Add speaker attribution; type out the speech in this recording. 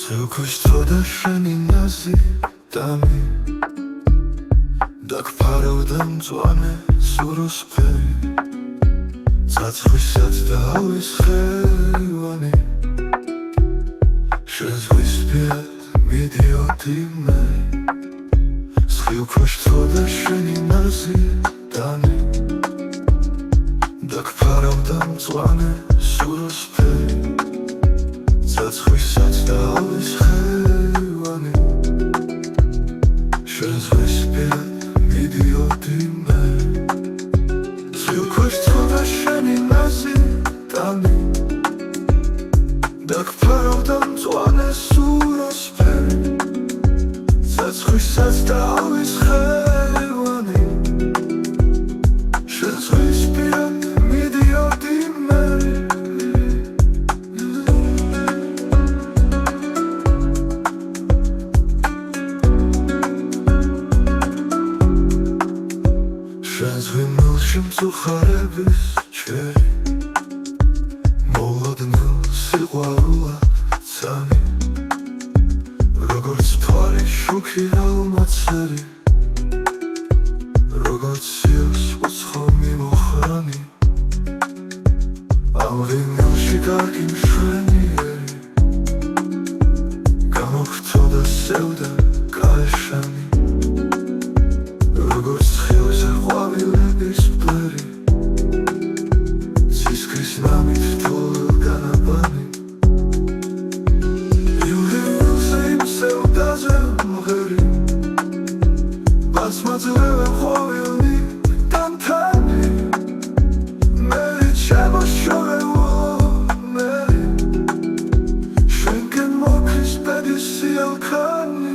Speaker 1: Ზოგოსთოდა შენი ნაზი დამი დაგფარავდა მწვანე სუროსფერი ცაცხვისაც დაავის ხევანი შეზღვისპირად მიდიოდი მე ზოგოსთოდა შენი ნაზი დამი დაგფარავდა მწვანე სუროსფერი ცაცხვისაც დაავის ხევანი შეზღვისპირად მიდიოდი მე ზოგოსთოდა შენი ნაზი დამი დაგფარავდა მწვანე სუროსფერი ცაცხვისაც დაავის ხევანი შეზღვისპირად მიდიოდი მე შენს ვიმილში მწუხარების ჩერი მოლოდნილ სიყვარულად ცანი როგორც თვარი შუქი ალმაცერი როგორც სიოს უცხო მიმოხრანი ამ ვიმილში კარგი მშვენიერი გამოგვწოდა სევდა გაეშანი როგორც ხილზე ყვავილების ბლერი ცისქრის ნამით თოვლ განაბანი იულიულზე იმ სევდაზე მღერი ბაცმაძლევენ ყვავილნი დამთანი მერი ჩემოშორეულო მერი შენკენ მოკრის ბედის სიალქანი